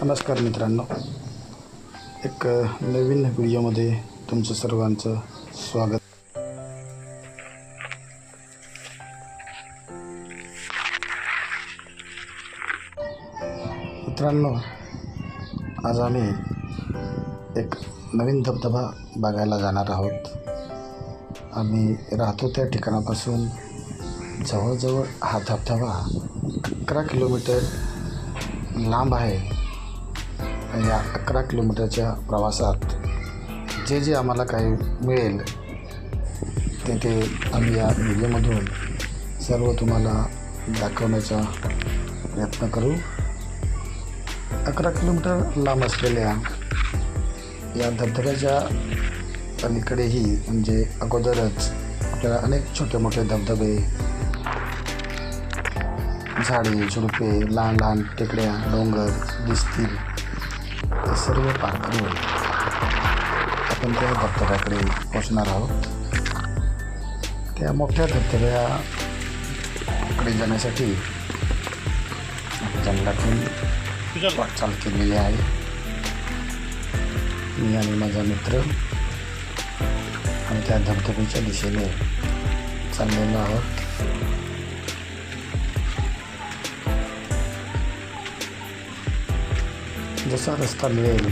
नमस्कार मित्रांनो, एक नवीन व्हिडिओमध्ये तुमचं सर्वांचं स्वागत. मित्रांनो, आज आम्ही एक नवीन धबधबा बघायला जाणार आहोत. आम्ही राहतो त्या ठिकाणापासून जवळजवळ हा धबधबा 11 किलोमीटर लांब आहे. या 11 किलोमीटरच्या प्रवासात जे आम्हाला काही मिळेल ते आम्ही या व्हिडिओमधून सर्व तुम्हाला दाखवण्याचा प्रयत्न करू. 11 किलोमीटर लांब असलेल्या या धबधब्याच्या अलीकडेही म्हणजे अगोदरच आपल्याला अनेक छोटे मोठे धबधबे, झाडे झुडपे, लहान लहान टेकड्या, डोंगर दिसतील. ते सर्व पार करून आपण त्या धबधब्याकडे पोचणार आहोत. त्या मोठ्या धबधब्याकडे जाण्यासाठी जंगलातून वाटचाल केलेली आहे. मी आणि माझा मित्र आम्ही त्या धबधब्याच्या दिशेने चाललेलो आहोत. जसा रस्ता मिळेल,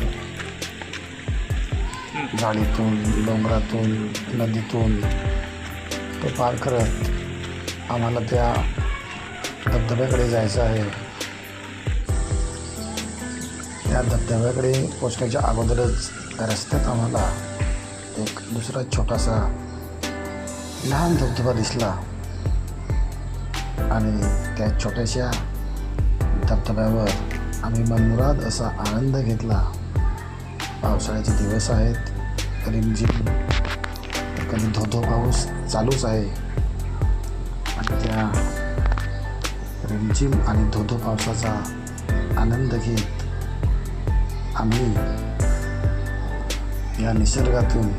झाडीतून, डोंगरातून, नदीतून तो पार करत आम्हाला त्या धबधब्याकडे जायचं आहे. त्या धबधब्याकडे पोचण्याच्या अगोदरच रस्त्यात आम्हाला एक दुसरा छोटासा लहान धबधबा दिसला आणि त्या छोट्याशा धबधब्यावर आम्ही मनमुराद असा आनंद घेतला. पावसाळ्याचे दिवस आहेत, रिमझिम कधी धोधो पाऊस चालूच आहे आणि त्या रिमझिम आणि धोधो पावसाचा आनंद घेत आम्ही या निसर्गातून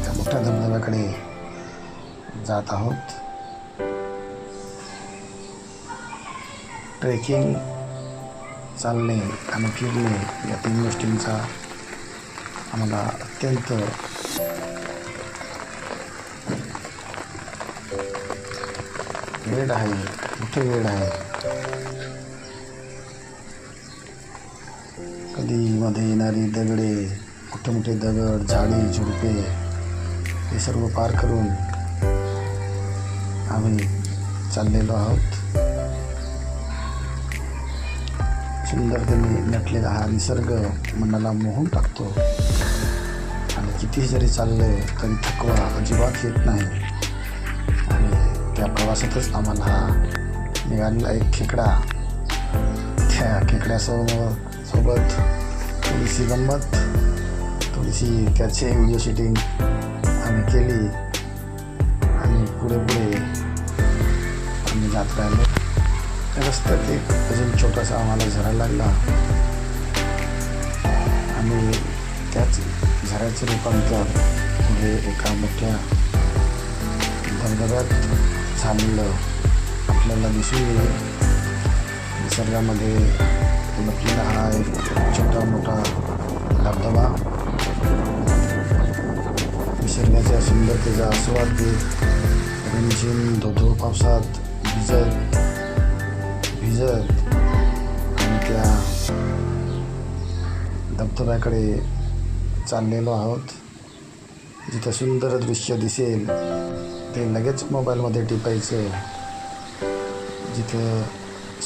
त्या मोठ्या धबधब्याकडे जात आहोत. ट्रेकिंग, चालणे आणि फिरणे या 3 गोष्टींचा आम्हाला अत्यंत वेळ आहे, मोठे वेळ आहे. कधी मध्ये येणारी दगडे, मोठे मोठे दगड, झाडे झुडपे हे सर्व पार करून आम्ही चाललेलो आहोत. सुंदरतेने नटलेला हा निसर्ग मनाला मोहून टाकतो आणि कितीही जरी चाललं तरी थकवा अजिबात येत नाही. आणि त्या प्रवासातच आम्हाला हा निघालेला एक खेकडा, त्या खेकड्यासोबत थोडीशी गंमत, थोडीशी त्याची व्हिडिओ शूटिंग आम्ही केली आणि पुढे आम्ही जात राहिलो. रस्त्यात एक अजून छोटासा आम्हाला झरा लागला आणि त्याच झऱ्याचे रूपांतर पुढे एका मोठ्या धबधब्यात झालेलं आपल्याला दिसून येईल. निसर्गामध्ये लपलेला हा एक छोटा मोठा धबधबा निसर्गाच्या सुंदरतेचा आस्वाद घेत रिमझिम धोधो पावसात भिजत आणि त्या धबधब्याकडे चाललेलो आहोत. जिथं सुंदर दृश्य दिसेल ते लगेच मोबाईलमध्ये टिपायचं. जिथं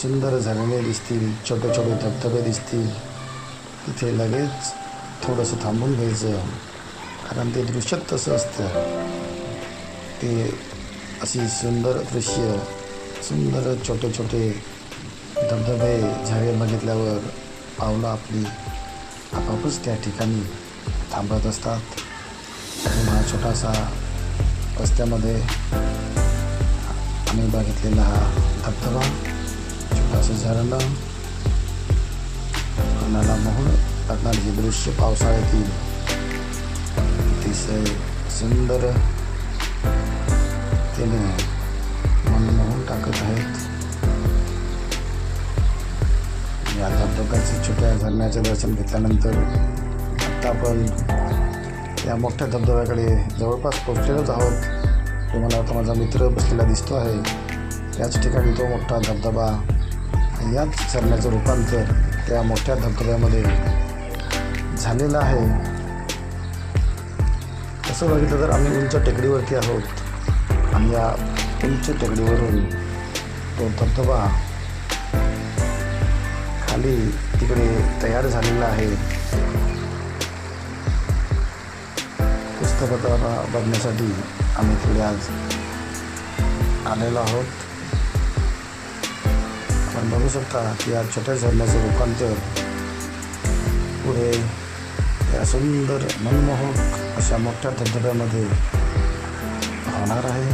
सुंदर झरणे दिसतील, छोटे छोटे धबधबे दिसतील, तिथे लगेच थोडंसं थांबून घ्यायचं. कारण ते दृश्यच तसं असतं. ते अशी सुंदर दृश्य, सुंदर छोटे छोटे धबधबे, झरे बघितल्यावर पावलं आपली आपोआपच त्या ठिकाणी थांबत असतात. हा छोटासा रस्त्यामध्ये आम्ही बघितलेला हा धबधबा, छोटासा झरणं, मनाला मोहून टाकणारे हे दृश्य पावसाळ्यातील अतिशय सुंदर तेने मन मोहून टाकत आहेत. या धबधब्याचे छोट्या झरण्याचे दर्शन घेतल्यानंतर आत्ता आपण या मोठ्या धबधब्याकडे जवळपास पोचलेलोच आहोत. तुम्हाला आता माझा मित्र बसलेला दिसतो आहे. याच ठिकाणी तो मोठा धबधबा याच झरण्याचं रूपांतर त्या मोठ्या धबधब्यामध्ये झालेलं आहे. तसं बघितलं तर आम्ही उंच टेकडीवरती आहोत आणि या उंच टेकडीवरून तो धबधबा खाली तिकडे तयार झालेला आहे. धबधबा बघण्यासाठी आम्ही तिकडे आज आलेलो आहोत. आपण बघू शकता की या छोट्या झरण्याचं रूपांतर पुढे या सुंदर मनमोहक अशा मोठ्या धबधब्यामध्ये होणार आहे.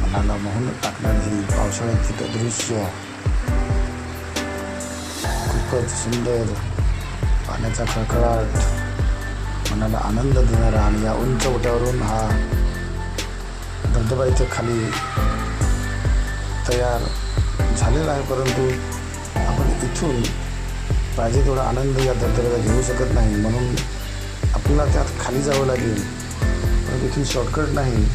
मनाला मोहून टाकणारी ही पावसाळ्याची दृश्य खूपच सुंदर, पाण्याचा खळखळाट, मनाला आनंद देणारा आणि या उंच ओट्यावरून हा धबधबा इथे खाली तयार झालेला आहे. परंतु आपण इथून पाहिजे तेवढा आनंद या धबधब्याला घेऊ शकत नाही, म्हणून आपल्याला त्यात खाली जावं लागेल. परंतु इथून शॉर्टकट नाही.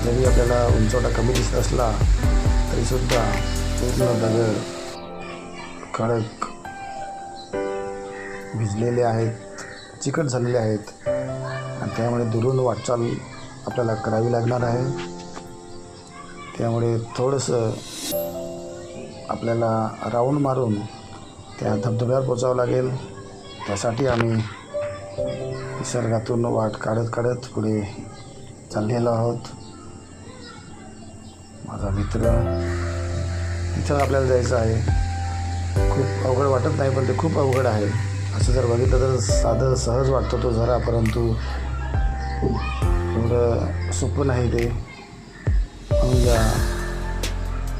जरी आपल्याला उंचवटा कमी दिसत असला तरीसुद्धा पूर्ण दगड कडक भिजलेले आहेत, चिकट झालेले आहेत आणि त्यामुळे दुरून वाटचाल आपल्याला करावी लागणार आहे. त्यामुळे थोडंसं आपल्याला राऊंड मारून त्या धबधब्यावर पोचावं लागेल. त्यासाठी आम्ही निसर्गातून वाट काढत काढत पुढे चाललेलो आहोत. माझा मित्र, तिथं आपल्याला जायचं आहे. खूप अवघड वाटत नाही, पण ते खूप अवघड आहे. असं जर बघितलं तर साधं सहज वाटतो तो झरा, परंतु एवढं सोपं नाही ते. म्हणून या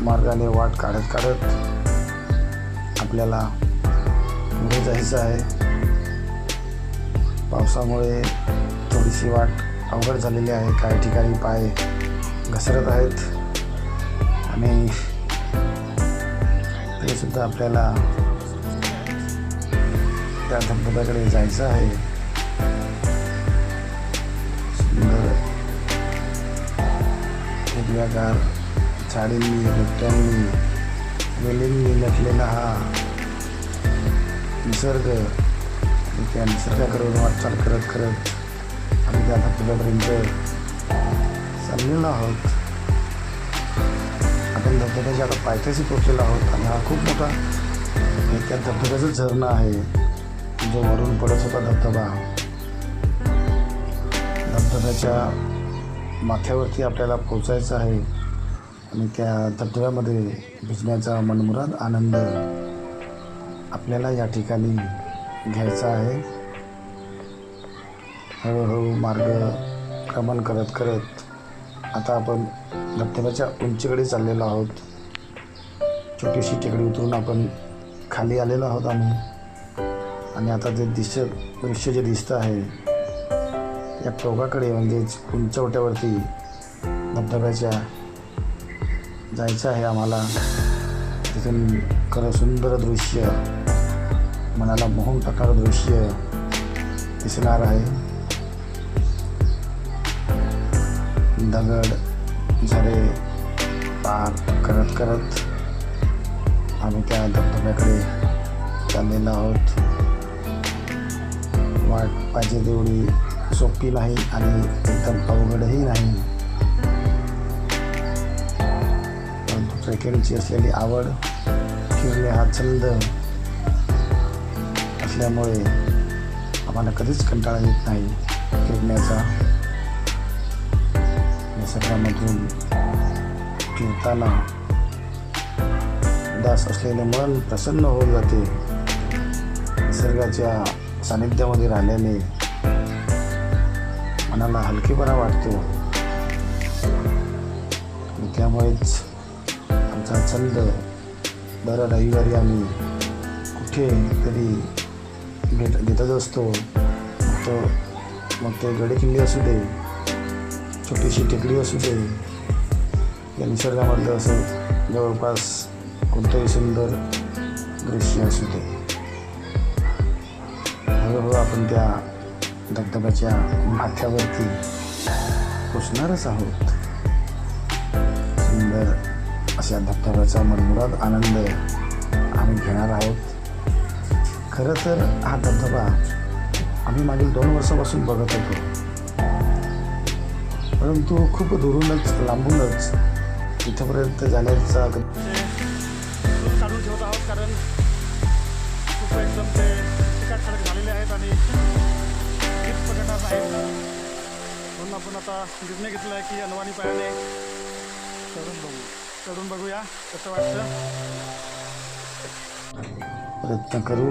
मार्गाने वाट काढत काढत आपल्याला पुढे जायचं आहे. पावसामुळे थोडीशी वाट अवघड झालेली आहे. काही ठिकाणी पाय घसरत आहेत आणि तरीसुद्धा आपल्याला त्या धबधब्याकडे जायचं आहे. सुंदर हिरव्यागार झाडींनी, बुट्ट्यांनी, वेलींनी नटलेला हा निसर्ग, आणि त्या निसर्गाकडून वाटचाल करत करत आम्ही त्या धबधब्यापर्यंत चाललेलो आहोत. आपण धबधब्याच्या आता पायथ्याशी पोचलेलो आहोत आणि हा खूप मोठा त्या धबधब्याचं झरणं आहे, जो वरून पडत होता धबधबा. धबधब्याच्या माथ्यावरती आपल्याला पोचायचं आहे आणि त्या धबधब्यामध्ये भिजण्याचा मनमुराद आनंद आपल्याला या ठिकाणी घ्यायचा आहे. हळूहळू मार्गक्रमण करत करत आता आपण धबधब्याच्या उंचीकडे चाललेलो आहोत. छोटीशी टेकडी उतरून आपण खाली आलेलो आहोत आम्ही. आणि आता ते दृश्य जे दिसतं आहे या टोकाकडे, म्हणजेच उंचवट्यावरती धबधब्याच्या जायचं आहे आम्हाला. तिथून खरं सुंदर दृश्य, मनाला मोहून टाकणारं दृश्य दिसणार आहे. दगड झरे पार करत करत आम्ही त्या धबधब्याकडे चाललेलो आहोत. वाट पाहिजे तेवढी सोपी नाही आणि एकदम अवघडही नाही, परंतु ट्रेकिंगची असलेली आवड, फिरणे हा छंद असल्यामुळे आम्हाला कधीच कंटाळा येत नाही फिरण्याचा. निसर्गामधून फिरताना उदास असलेले मन प्रसन्न होऊन जाते. निसर्गाच्या सानिध्यामध्ये राहिल्याने मनाला हलकेपणा वाटतो आणि त्यामुळेच आमचा छंद दर रविवारी आम्ही कुठे तरी घेतच असतो. मग ते गडकिल्ले असू दे, छोटीशी टेकडी असू दे, या निसर्गामधलं असं जवळपास कोणतंही सुंदर दृश्य असू दे, हळूहळू आपण त्या धबधब्याच्या माथ्यावरती पोचणारच आहोत. सुंदर अशा धबधब्याचा मनमुराद आनंद आम्ही घेणार आहोत. खरं तर हा धबधबा आम्ही मागील 2 वर्षापासून बघत होतो, परंतु खूप दुरूनच लांबूनच इथंपर्यंत जाण्याचा काढून ठेवत आहोत, कारण खूप एकदम ते चिकाट खडक झालेले आहेत आणि हीच पकडणार नाहीत. म्हणून आपण आता निर्णय घेतला आहे की अनवाणी पायाने चढून बघूया कसं वाटतं. प्रयत्न करू.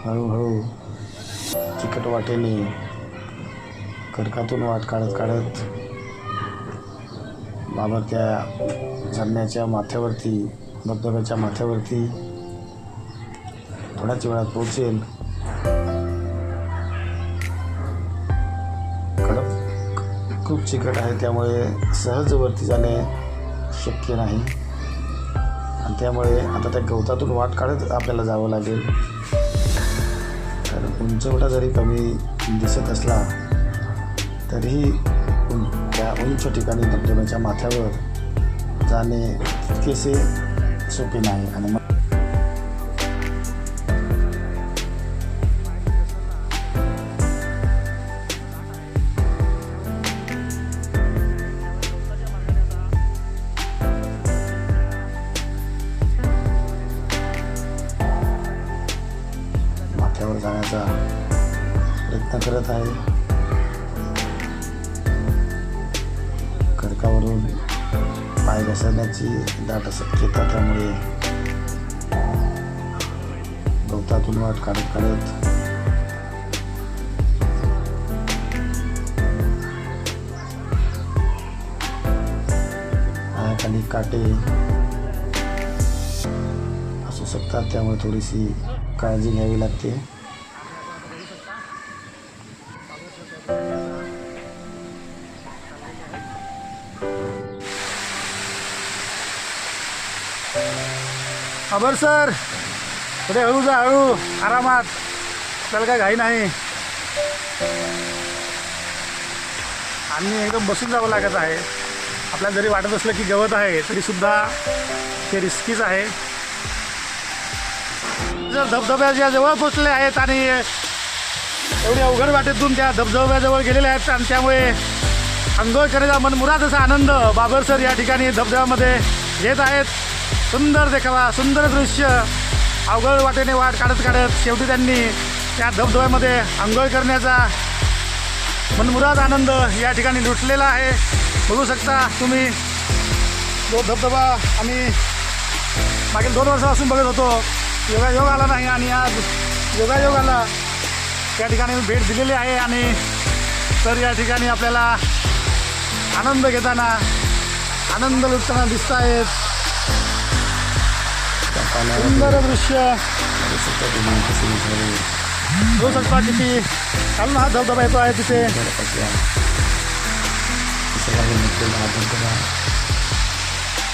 हळूहळू चिकट वाटेने खडकातून वाट काढत काढत बाबर त्या झरण्याच्या माथ्यावरती, धबधब्याच्या माथ्यावरती थोड्याच वेळात पोहोचेल. खडक खूप चिकट आहे, त्यामुळे सहज वरती जाणे शक्य नाही आणि त्यामुळे आता त्या गवतातून वाट काढत आपल्याला जावं लागेल. कारण उंचवटा जरी कमी दिसत असला तरीही त्या उंच ठिकाणी धबधब्याच्या माथ्यावर जाणे तितकेसे सोपे नाही. आणि मग माथ्यावर जाण्याचा प्रयत्न करत आहे. खडकावरून पाय घसरण्याची दाट शक्यता, त्यामुळे गवतातून वाट काढत काढत पायाखाली काटे असू शकतात, त्यामुळे थोडीशी काळजी घ्यावी लागते. खबर सर, पुढे हळू जा, हळू आरामात, त्याला काय घाई नाही. आणि एकदम बसून जावं लागत आहे. आपल्याला जरी वाटत असलं की गवत आहे तरीसुद्धा ते रिस्कीच आहे. जर धबधब्याच्या जवळ पोचले आहेत आणि एवढी अवघड वाटेतून त्या धबधब्याजवळ गेलेले आहेत आणि त्यामुळे आंघोळ करण्याचा मनमुराद असा आनंद बाबर सर या ठिकाणी धबधब्यामध्ये घेत आहेत. सुंदर देखावा, सुंदर दृश्य. अवघड वाटेने वाट काढत काढत शेवटी त्यांनी त्या धबधब्यामध्ये आंघोळ करण्याचा मनमुराद आनंद या ठिकाणी लुटलेला आहे. बघू शकता तुम्ही, तो धबधबा आम्ही मागील 2 वर्षापासून बघत होतो. योगायोग आला नाही आणि आज योगायोग आला. त्या ठिकाणी भेट दिलेली आहे आणि तर या ठिकाणी आपल्याला आनंद घेताना, आनंद लुटताना दिसत आहेत. सुंदर दृश्य होऊ शकता. किती खालून हा धबधबा येतो आहे तिथे.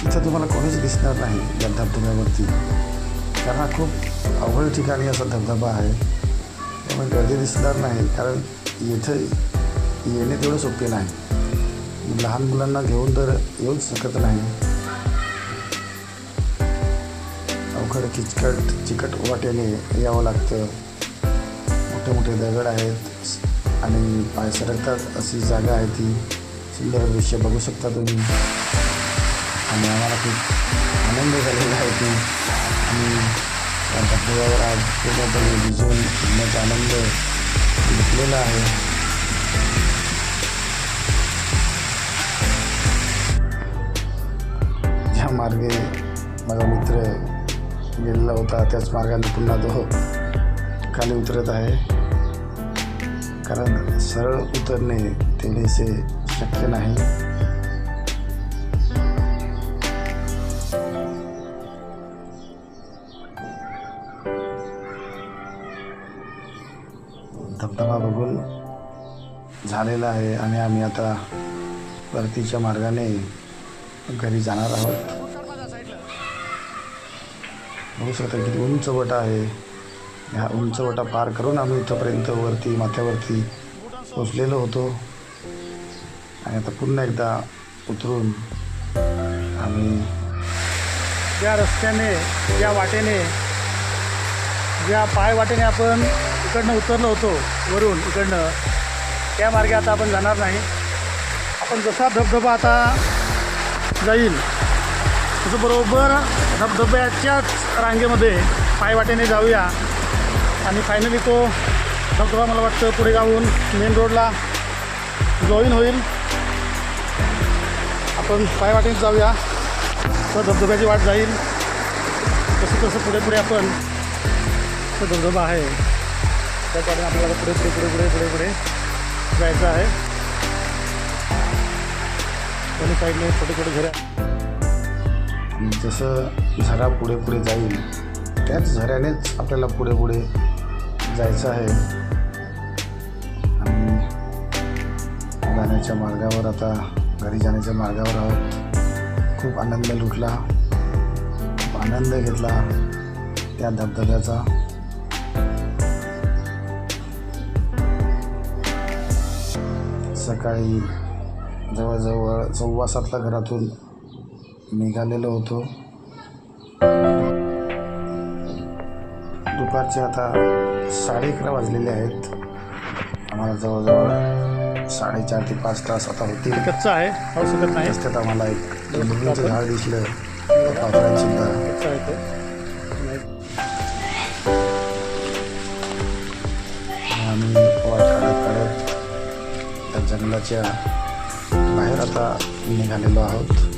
इथं तुम्हाला कोणीच दिसणार नाही या धबधब्यावरती, कारण हा खूप अवघड ठिकाणी असा धबधबा आहे. त्यामुळे गर्दी दिसणार नाही, कारण इथं येणे तेवढं सोपे नाही. लहान मुलांना घेऊन तर येऊच शकत नाही. अवघड चिकट वाटेने यावं लागतं. मोठे मोठे दगड आहेत आणि पाय सरकतात अशी जागा आहे ती. सुंदर दृश्य बघू शकता तुम्ही आणि आम्हाला खूप आनंद झालेला आहे की आम्ही त्या धबधब्यावर आज पूर्णपणे भिजवून येण्याचा आनंद घेतलेला आहे. ज्या मार्गे माझा मित्र गेलेला होता त्याच मार्गाने पुन्हा तो खाली उतरत आहे, कारण सरळ उतरणे तेवढेसे शक्य नाही. धबधबा बघून झालेला आहे आणि आम्ही आता परतीच्या मार्गाने घरी जाणार आहोत. बघू शकता किती उंच वटा आहे. ह्या उंच वटा पार करून आम्ही इथंपर्यंत वरती माथ्यावरती पोचलेलो होतो आणि आता पुन्हा एकदा उतरून आम्ही ज्या रस्त्याने ज्या वाटेने ज्या पायवाटेने आपण इकडनं उतरलो होतो वरून इकडनं, त्या मार्गे आता आपण जाणार नाही. आपण जसा धबधबा आता जाईल तसं बरोबर धबधब्याच्याच रांगेमध्ये पायवाटेने जाऊया आणि फायनली तो धबधबा मला वाटतं पुढे जाऊन मेन रोडला जॉईन होईल. आपण पायवाटेने जाऊया, तर धबधब्याची वाट जाईल. तसं तसं पुढे पुढे आपण तो धबधबा आहे त्या पासून आपल्याला पुढे पुढे पुढे पुढे पुढे पुढे जायचं आहे. दोन्ही साईडने छोटे छोटे झरे. जसं झरा पुढे पुढे जाईल त्याच झऱ्यानेच आपल्याला पुढे पुढे जायचं आहे. आणि जाण्याच्या मार्गावर आता घरी जाण्याच्या मार्गावर आहोत. खूप आनंद लुटला, खूप आनंद घेतला त्या धबधब्याचा. सकाळी जवळजवळ 7:15ला घरातून निघालेलो होतो. दुपारचे आता 11:30 वाजलेले आहेत. आम्हाला जवळजवळ 4.5 ते 5 तास आता होतील. कच्चा आहे, पाऊस शकत नाही. रस्त्यात आम्हाला एक लिंबूचं झाड दिसलं पावसाळ्यात सुद्धा. कच्चा आहे ते. आम्ही वाट काढत काढत त्या जंगलाच्या बाहेर आता निघालेलो आहोत.